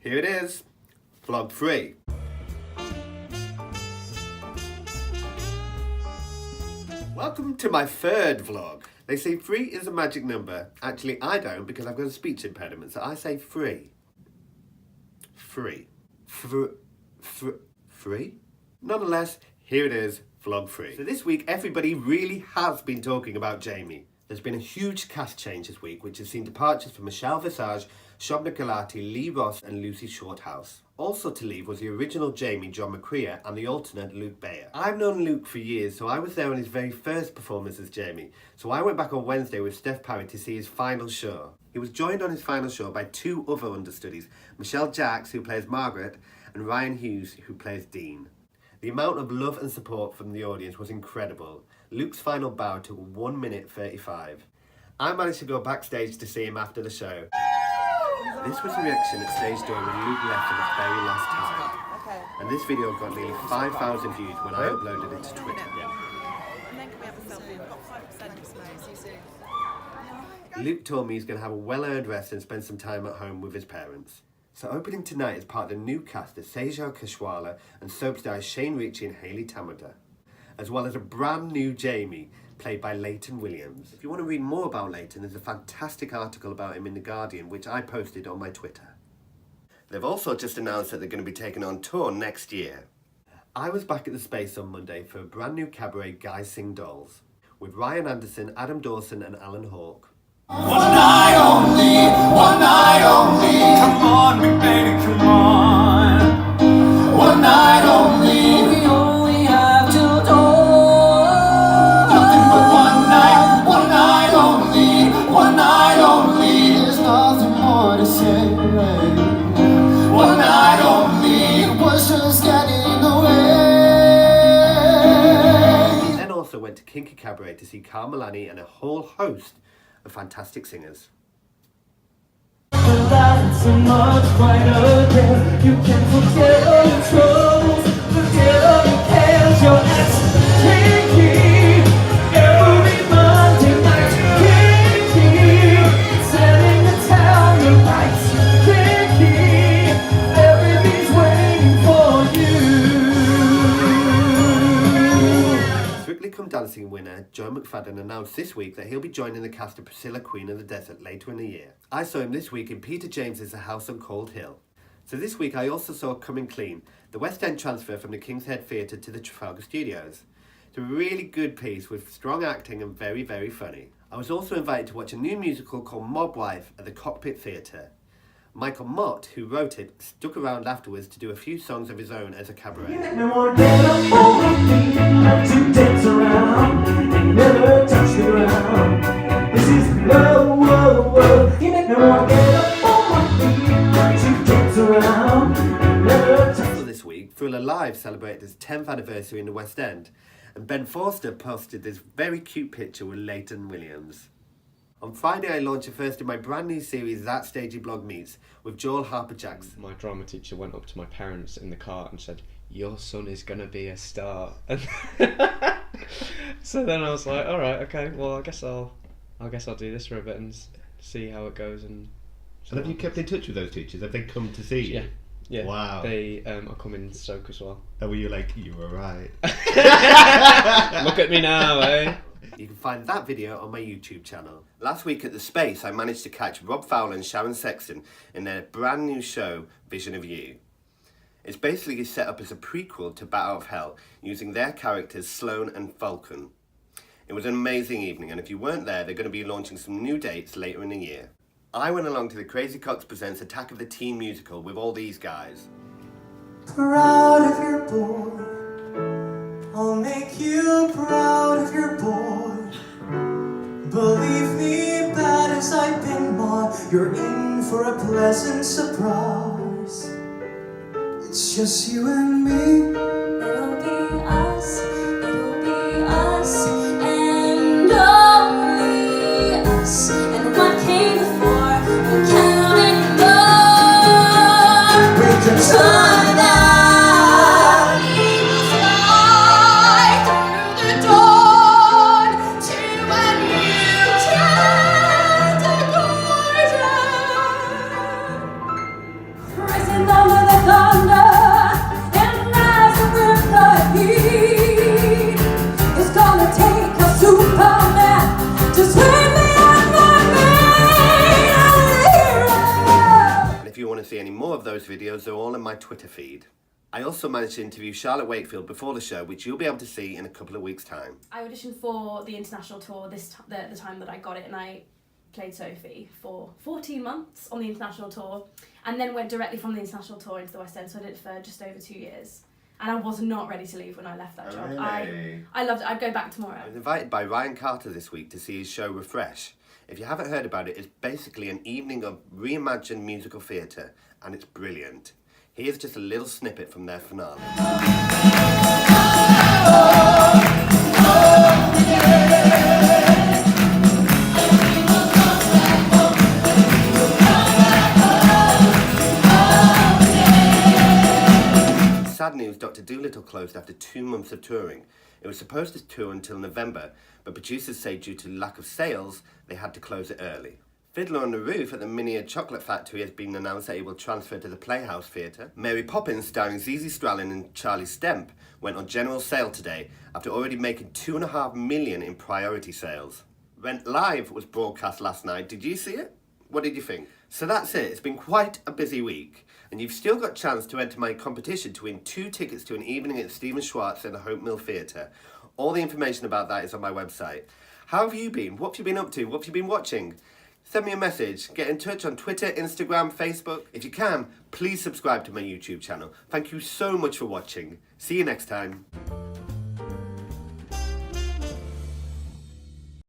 Here it is, vlog 3. Welcome to my third vlog. They say 3 is a magic number. Actually, I don't because I've got a speech impediment, so I say 3. 3. 3? Nonetheless, here it is, vlog 3. So this week, everybody really has been talking about Jamie. There's been a huge cast change this week, which has seen departures from Michelle Visage, Shobna Gulati, Lee Ross and Lucy Shorthouse. Also to leave was the original Jamie, John McCrea, and the alternate Luke Bayer. I've known Luke for years, so I was there on his very first performance as Jamie. So I went back on Wednesday with Steph Parry to see his final show. He was joined on his final show by 2 other understudies, Michelle Jacks, who plays Margaret, and Ryan Hughes, who plays Dean. The amount of love and support from the audience was incredible. Luke's final bow took 1 minute 35. I managed to go backstage to see him after the show. This was the reaction at stage door when Luke left for the very last time. Okay. And this video got nearly 5,000 views when I uploaded it to Twitter. And then can we have a selfie? We've got 5% of space. Luke told me he's going to have a well-earned rest and spend some time at home with his parents. So opening tonight is part of the new cast of Sejal Kashwala and soap stars Shane Ritchie and Hayley Tamada, as well as a brand new Jamie, played by Layton Williams. If you want to read more about Layton, there's a fantastic article about him in The Guardian, which I posted on my Twitter. They've also just announced that they're going to be taking on tour next year. I was back at the Space on Monday for a brand new cabaret, Guys Sing Dolls, with Ryan Anderson, Adam Dawson and Alan Hawke. One night only, come on, me baby, come on. One night only, we only have till dawn. Nothing but one night only, one night only. There's nothing more to say. One night only, it was just getting away. Then also went to Kinky Kabaret to see Mullaney and a whole host of fantastic singers. It's a much brighter day. You can forget all your troubles, forget all your cares. Your ex-Kinky, every Monday night. Kinky, setting the town alight. Kinky, everything's waiting for you. Strictly Come Dancing winner Joe Mcfadden announced this week that he'll be joining the cast of Priscilla, Queen of the Desert later in the year. I saw him this week in Peter James's A House on Cold Hill. So this week I also saw Coming Clean, the West End transfer from the King's Head Theatre to the Trafalgar Studios. It's a really good piece with strong acting and very, very funny. I was also invited to watch a new musical called Mob Wife at the Cockpit Theatre. Michael Mott, who wrote it, stuck around afterwards to do a few songs of his own as a cabaret. No more get up on my feet, like to dance around, and never touch the ground. This is whoa, whoa, whoa. You make no more get up on my feet, like to dance around, and never touch. Also this week, Thriller Live celebrated its 10th anniversary in the West End, and Ben Forster posted this very cute picture with Layton Williams. On Friday, I launched the first in my brand new series, That Stagey Blog Meets, with Joel Harper Jackson. My drama teacher went up to my parents in the car and said, "Your son is going to be a star." So then I was like, all right, okay, well, I guess I'll do this for a bit and see how it goes. And have you kept in touch with those teachers? Have they come to see you? Yeah. Wow. They are coming in Stoke as well. Oh, were you like, you were right? Look at me now, eh? You can find that video on my YouTube channel. Last week at the Space, I managed to catch Fowler and Sharon Sexton in their brand new show, Vision of You. It's basically set up as a prequel to Bat Out of Hell, using their characters Sloane and Falcon. It was an amazing evening, and if you weren't there, they're going to be launching some new dates later in the year. I went along to the Crazy Coqs Presents Attack of the Teen musical with all these guys. Proud of your boy, I'll make you proud of your boy. Believe me, bad as I've been, Mott, you're in for a pleasant surprise. It's just you and me. It'll be us, and only us. And what came before, we can't ignore. We can Turn out, fly through the dawn to a new tender garden. Racing under the thunder, and rising with the heat. It's gonna take a Superman to save me and my And if you want to see any more of those videos, they're all in my Twitter feed. I also managed to interview Charlotte Wakefield before the show, which you'll be able to see in a couple of weeks' time. I auditioned for the international tour the time that I got it, and I played Sophie for 14 months on the international tour, and then went directly from the international tour into the West End, so I did it for just over 2 years. And I was not ready to leave when I left that job. Really? I loved it. I'd go back tomorrow. I was invited by Ryan Carter this week to see his show Refresh. If you haven't heard about it, it's basically an evening of reimagined musical theatre, and it's brilliant. Here's just a little snippet from their finale. Sad news, Dr. Dolittle closed after 2 months of touring. It was supposed to tour until November, but producers say due to lack of sales, they had to close it early. Fiddler on the Roof at the Minier Chocolate Factory has been announced that it will transfer to the Playhouse Theatre. Mary Poppins, starring Zizi Stralin and Charlie Stemp, went on general sale today after already making $2.5 million in priority sales. Rent Live was broadcast last night. Did you see it? What did you think? So that's it. It's been quite a busy week, and you've still got a chance to enter my competition to win 2 tickets to an evening at Stephen Schwartz in the Hope Mill Theatre. All the information about that is on my website. How have you been? What have you been up to? What have you been watching? Send me a message. Get in touch on Twitter, Instagram, Facebook. If you can, please subscribe to my YouTube channel. Thank you so much for watching. See you next time.